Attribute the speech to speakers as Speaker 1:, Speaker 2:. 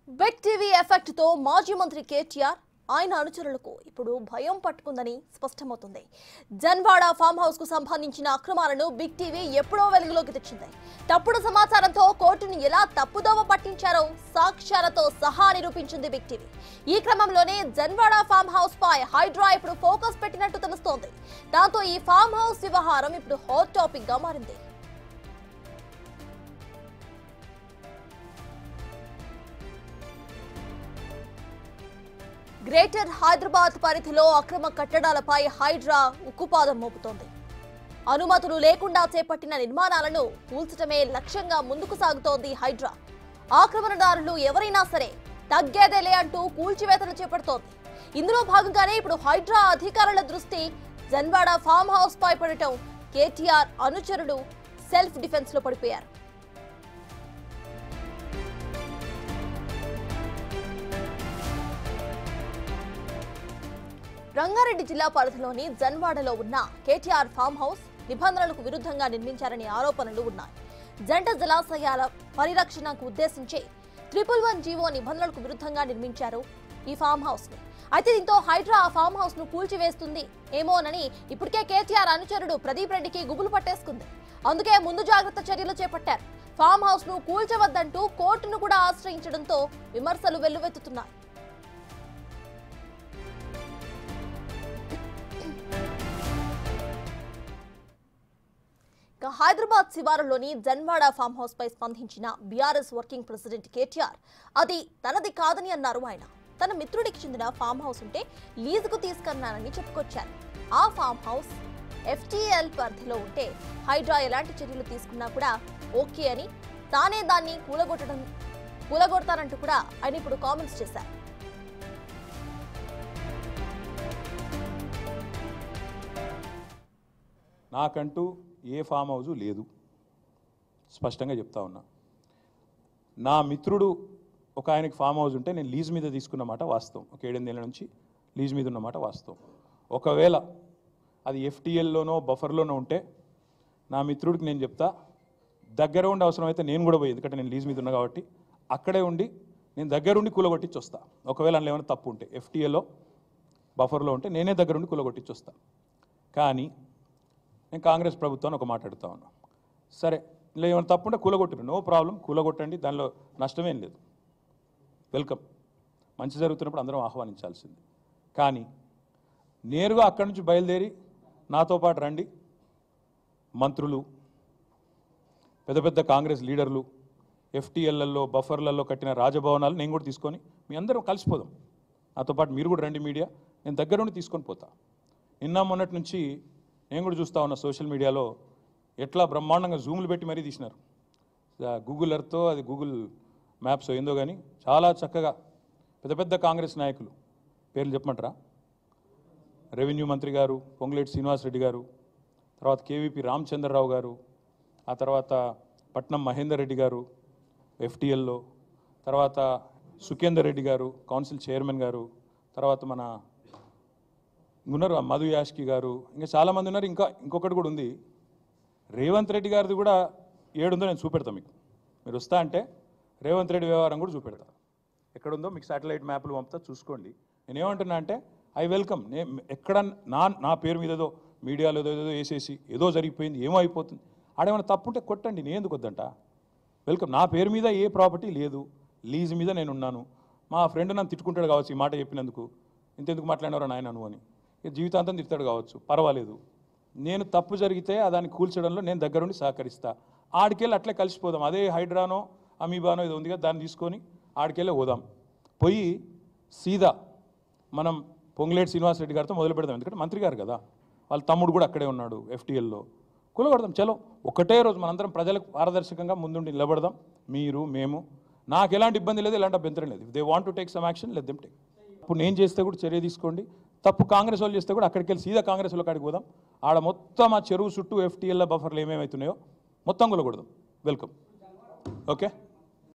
Speaker 1: Big TV effect తో మాజీ మంత్రి కేటీఆర్ ఆయన అనుచరులకు ఇప్పుడు భయం పట్టుకుందని స్పష్టమవుతుంది. జన్వాడ ఫామ్ హౌస్ కు సంబంధించిన అక్రమాలను బిగ్ టీవీ ఎప్పుడో వెలుగులోకి తెచ్చింది. తప్పుడు సమాచారంతో కోర్టును ఎలా తప్పుదోవ పట్టించారో సాక్ష్యాలతో సహా నిరూపించింది బిగ్ టీవీ. ఈ క్రమంలోనే జన్వాడ ఫామ్ హౌస్ పై హైడ్రా ఇప్పుడు ఫోకస్ పెట్టినట్టు తెలుస్తోంది. దాంతో ఈ ఫామ్ హౌస్ వ్యవహారం ఇప్పుడు హాట్ టాపిక్ గా మారింది. గ్రేటర్ హైదరాబాద్ పరిధిలో అక్రమ కట్టడాలపై హైడ్రా ఉక్కుపాదం మోపుతోంది. అనుమతులు లేకుండా చేపట్టిన నిర్మాణాలను కూల్చడమే లక్ష్యంగా ముందుకు సాగుతోంది హైడ్రా. ఆక్రమణదారులు ఎవరైనా సరే తగ్గేదేలే అంటూ కూల్చివేతలు చేపడుతోంది. ఇందులో భాగంగానే ఇప్పుడు హైడ్రా అధికారుల దృష్టి జన్వాడ ఫామ్ హౌస్ పై పడటం కేటీఆర్ అనుచరుడు సెల్ఫ్ డిఫెన్స్ లో పడిపోయారు. రంగారెడ్డి జిల్లా పరిధిలోని జన్వాడలో ఉన్న కేటీఆర్ ఫామ్ హౌస్ నిబంధనలకు విరుద్ధంగా నిర్మించారనే ఆరోపణలు ఉన్నాయి. జంట జలాశయాల పరిరక్షణకు ఉద్దేశించి 111 జీవో నిబంధనలకు విరుద్ధంగా నిర్మించారు ఈ ఫామ్ హౌస్ ని. అయితే దీంతో హైడ్రా ఆ ఫామ్ హౌస్ ను కూల్చివేస్తుంది ఏమోనని ఇప్పటికే కేటీఆర్ అనుచరుడు ప్రదీప్ రెడ్డికి గుబులు పట్టేసుకుంది. అందుకే ముందు జాగ్రత్త చర్యలు చేపట్టారు. ఫామ్ హౌస్ ను కూల్చవద్దంటూ కోర్టును కూడా ఆశ్రయించడంతో విమర్శలు వెల్లువెత్తుతున్నాయి. హైదరాబాద్ శివారులోని జన్వాడ ఫామ్ హౌస్ పై స్పందించిన బీఆర్ఎస్ వర్కింగ్ ప్రెసిడెంట్ కేటీఆర్ అది తనది కాదని అన్నారు. ఆయన తన మిత్రుడికి చెందిన ఫామ్ హౌస్ ఉంటే లీజుకు తీసుకున్నానని చెప్పుకొచ్చారు. ఆ ఫామ్ హౌస్ FTL పరిధిలో ఉంటే హైడ్రా ఎలాంటి చర్యలు తీసుకున్నా కూడా ఓకే అని, తానే దాన్ని కూలగొడతానంటూ కూడా ఆయన ఇప్పుడు కామెంట్స్ చేశారు.
Speaker 2: నాకంటూ ఏ ఫామ్ హౌజు లేదు, స్పష్టంగా చెప్తా ఉన్నా. నా మిత్రుడు ఒక ఆయనకి ఫామ్ హౌస్ ఉంటే నేను లీజ్ మీద తీసుకున్నమాట వాస్తవం. ఒక 7-8 ఏళ్ళ నుంచి లీజ్ మీద ఉన్నమాట వాస్తవం. ఒకవేళ అది FTLలోనో బఫర్లోనో ఉంటే నా మిత్రుడికి నేను చెప్తా, దగ్గర ఉండి అవసరమైతే నేను కూడా పోయి, ఎందుకంటే నేను లీజ్ మీద ఉన్నా కాబట్టి అక్కడే ఉండి నేను దగ్గరుండి కూలగొట్టించి వస్తా. ఒకవేళ అందులో ఏమైనా తప్పు ఉంటే FTLలో బఫర్లో ఉంటే నేనే దగ్గరుండి కూలగొట్టించి వస్తా. కానీ నేను కాంగ్రెస్ ప్రభుత్వాన్ని ఒక మాట అడుగుతా ఉన్నా, సరే ఇలా ఏమైనా తప్పుంటే కూలగొట్టరు, నో ప్రాబ్లం, కూలగొట్టండి, దానిలో నష్టమేం లేదు, వెల్కమ్, మంచి జరుగుతున్నప్పుడు అందరం ఆహ్వానించాల్సింది. కానీ నేరుగా అక్కడి నుంచి బయలుదేరి నాతో పాటు రండి మంత్రులు, పెద్ద పెద్ద కాంగ్రెస్ లీడర్లు, FTLలలో బఫర్లలో కట్టిన రాజభవనాలు నేను కూడా తీసుకొని మీ అందరం కలిసిపోదాం, నాతో పాటు మీరు కూడా రండి మీడియా, నేను దగ్గరుండి తీసుకొని పోతా. నిన్న మొన్నటి నుంచి నేను కూడా చూస్తూ ఉన్నా సోషల్ మీడియాలో ఎట్లా బ్రహ్మాండంగా జూములు పెట్టి మరీ తీసినారు. గూగుల్ ఎర్త్తో అది గూగుల్ మ్యాప్స్ ఏందో కానీ చాలా చక్కగా పెద్ద పెద్ద కాంగ్రెస్ నాయకులు పేర్లు చెప్పమంటారా, రెవెన్యూ మంత్రి గారు పొంగులేటి శ్రీనివాసరెడ్డి గారు, తర్వాత KVP రామచంద్రరావు గారు, ఆ తర్వాత పట్నం మహేందర్ రెడ్డి గారు FTLలో, తర్వాత సుఖేందర్ రెడ్డి గారు కౌన్సిల్ చైర్మన్ గారు, తర్వాత మన ఉన్నారు మధు యాష్కి గారు, ఇంకా చాలామంది ఉన్నారు. ఇంకొకటి కూడా ఉంది, రేవంత్ రెడ్డి గారిది కూడా ఏడుందో నేను చూపెడతాను మీకు. మీరు వస్తా అంటే రేవంత్ రెడ్డి వ్యవహారం కూడా చూపెడతా, ఎక్కడుందో మీకు శాటిలైట్ మ్యాప్లు పంపుతా, చూసుకోండి. నేనేమంటున్నా అంటే ఐ వెల్కమ్. ఎక్కడ నా పేరు మీద ఏదో మీడియాలో ఏదో వేసేసి ఏదో జరిగిపోయింది, ఏమో అయిపోతుంది, ఆడేమైనా తప్పుంటే కొట్టండి, నేను ఎందుకు వద్దంట, వెల్కమ్. నా పేరు మీద ఏ ప్రాపర్టీ లేదు, లీజ్ మీద నేను ఉన్నాను. మా ఫ్రెండ్ నన్ను తిట్టుకుంటాడు కావచ్చు ఈ మాట చెప్పినందుకు, ఇంతెందుకు మాట్లాడినారో నాయన నువ్వు అని, జీవితాంతం తిడతాడు కావచ్చు, పర్వాలేదు. నేను తప్పు జరిగితే దాన్ని కూల్చడంలో నేను దగ్గరుండి సహకరిస్తా. ఆడికెళ్ళి అట్లే కలిసిపోదాం. అదే హైడ్రానో అమీబానో ఏదో ఉంది కదా, దాన్ని తీసుకొని ఆడికెళ్ళే పోదాం. పోయి సీదా మనం పొంగులేటి శ్రీనివాసరెడ్డి గారితో మొదలు పెడదాం, ఎందుకంటే మంత్రి గారు కదా, వాళ్ళ తమ్ముడు కూడా అక్కడే ఉన్నాడు FTLలో, కూలగొడదాం. చలో ఒకటే రోజు మనందరం ప్రజలకు పారదర్శకంగా ముందుండి నిలబడదాం, మీరు మేము. నాకు ఎలాంటి ఇబ్బంది లేదు, ఎలాంటి అభ్యంతరం లేదు. They want to take some action, let them take. ఇప్పుడు నేను చేస్తే కూడా చర్య తీసుకోండి, తప్పు కాంగ్రెస్ వాళ్ళు చేస్తే కూడా అక్కడికి వెళ్ళి సీదా కాంగ్రెస్ వాళ్ళకి అడిగి పోదాం. ఆడ మొత్తం ఆ చెరువు చుట్టూ FTL బఫర్లు ఏమేమవుతున్నాయో మొత్తం కూలగొడదాం, వెల్కమ్. ఓకే.